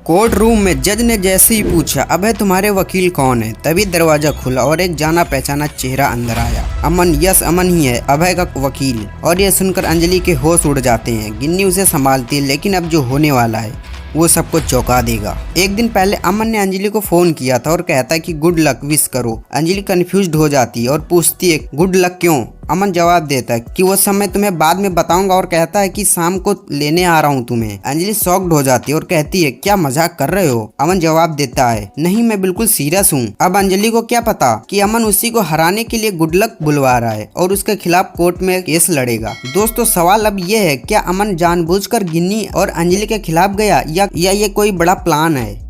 Court room में जज ने जैसे ही पूछा, अभय तुम्हारे वकील कौन है, तभी दरवाजा खुला और एक जाना पहचाना चेहरा अंदर आया। अमन, यस अमन ही है, अभय का वकील। और यह सुनकर अंजलि के होश उड़ जाते हैं। गिन्नी उसे संभालती है, लेकिन अब जो होने वाला है वो सबको चौंका देगा। एक दिन पहले अमन ने अंजलि को फोन किया था और कहता है कि गुड लक विश करो। अंजलि कंफ्यूज्ड हो जाती है और पूछती है गुड लक क्यों। अमन जवाब देता है कि वो समय तुम्हें बाद में बताऊंगा और कहता है कि शाम को लेने आ रहा हूँ तुम्हें। अंजलि शॉक्ड हो जाती है और कहती है क्या मजाक कर रहे हो। अमन जवाब देता है नहीं, मैं बिल्कुल सीरियस हूँ। अब अंजलि को क्या पता कि अमन उसी को हराने के लिए गुड लक बुलवा रहा है और उसके खिलाफ कोर्ट में केस लड़ेगा। दोस्तों सवाल अब ये है, क्या अमन जानबूझकर गिन्नी और अंजलि के खिलाफ गया या ये कोई बड़ा प्लान है।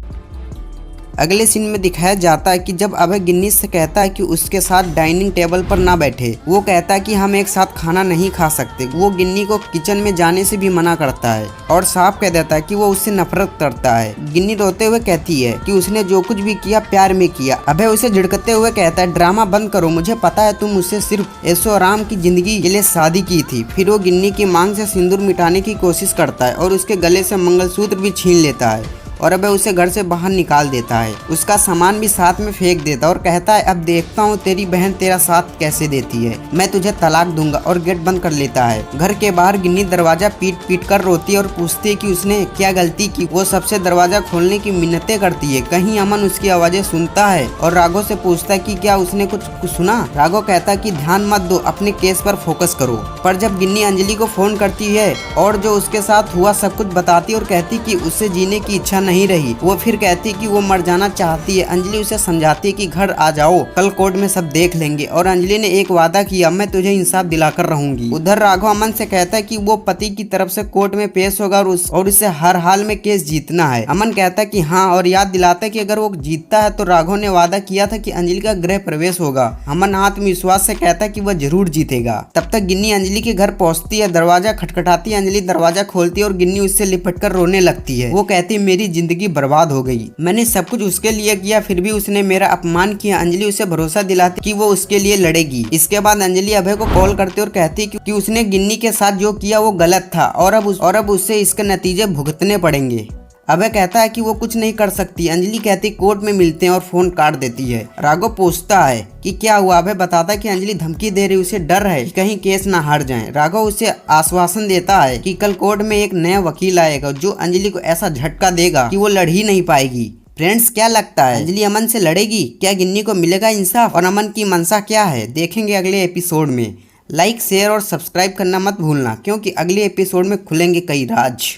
अगले सीन में दिखाया जाता है कि जब अभय गिन्नी से कहता है कि उसके साथ डाइनिंग टेबल पर ना बैठे, वो कहता है कि हम एक साथ खाना नहीं खा सकते। वो गिन्नी को किचन में जाने से भी मना करता है और साफ कह देता है कि वो उससे नफरत करता है। गिन्नी रोते हुए कहती है कि उसने जो कुछ भी किया प्यार में किया। अभय उसे झिड़कते हुए कहता है ड्रामा बंद करो, मुझे पता है तुम मुझसे सिर्फ ऐशो आराम की जिंदगी के लिए शादी की थी। फिर वो गिन्नी की मांग से सिंदूर मिटाने की कोशिश करता है और उसके गले से मंगलसूत्र भी छीन लेता है और अबे उसे घर से बाहर निकाल देता है। उसका सामान भी साथ में फेंक देता है और कहता है अब देखता हूँ तेरी बहन तेरा साथ कैसे देती है, मैं तुझे तलाक दूंगा, और गेट बंद कर लेता है। घर के बाहर गिन्नी दरवाजा पीट पीट कर रोती है और पूछती है कि उसने क्या गलती की। वो सबसे दरवाजा खोलने की मिन्नतें करती है। कहीं अमन उसकी आवाजें सुनता है और राघव से पूछता है कि क्या उसने कुछ सुना। राघव कहता है कि ध्यान मत दो, अपने केस पर फोकस करो। पर जब गिन्नी अंजलि को फोन करती है और जो उसके साथ हुआ सब कुछ बताती है और कहती कि उससे जीने की इच्छा नहीं रही, वो फिर कहती कि वो मर जाना चाहती है। अंजलि उसे समझाती है कि घर आ जाओ, कल कोर्ट में सब देख लेंगे। और अंजलि ने एक वादा किया, मैं तुझे इंसाफ दिलाकर रहूंगी। उधर राघव अमन से कहता है कि वो पति की तरफ से कोर्ट में पेश होगा और उसे हर हाल में केस जीतना है। अमन कहता है कि हाँ, और याद दिलाता है कि अगर वो जीतता है तो राघव ने वादा किया था कि अंजलि का गृह प्रवेश होगा। अमन आत्मविश्वास से कहता है कि वह जरूर जीतेगा। तब तक गिन्नी अंजलि के घर पहुंचती है, दरवाजा खटखटाती है। अंजलि दरवाजा खोलती है और गिन्नी उससे लिपट कर रोने लगती है। वो कहती है मेरी जिंदगी बर्बाद हो गई, मैंने सब कुछ उसके लिए किया, फिर भी उसने मेरा अपमान किया। अंजलि उसे भरोसा दिलाती कि वो उसके लिए लड़ेगी। इसके बाद अंजलि अभय को कॉल करती और कहती कि उसने गिन्नी के साथ जो किया वो गलत था और अब उससे इसके नतीजे भुगतने पड़ेंगे। अभय कहता है कि वो कुछ नहीं कर सकती। अंजलि कहती कोर्ट में मिलते हैं और फोन काट देती है। राघव पूछता है कि क्या हुआ। अभय बताता है कि अंजलि धमकी दे रही, उसे डर है कि कहीं केस ना हार जाए। राघव उसे आश्वासन देता है कि कल कोर्ट में एक नया वकील आएगा जो अंजलि को ऐसा झटका देगा कि वो लड़ ही नहीं पाएगी। फ्रेंड्स, क्या लगता है अंजलि अमन से लड़ेगी? क्या गिन्नी को मिलेगा इंसाफ? और अमन की मंशा क्या है, देखेंगे अगले एपिसोड में। लाइक, शेयर और सब्सक्राइब करना मत भूलना, क्योंकि अगले एपिसोड में खुलेंगे कई राज।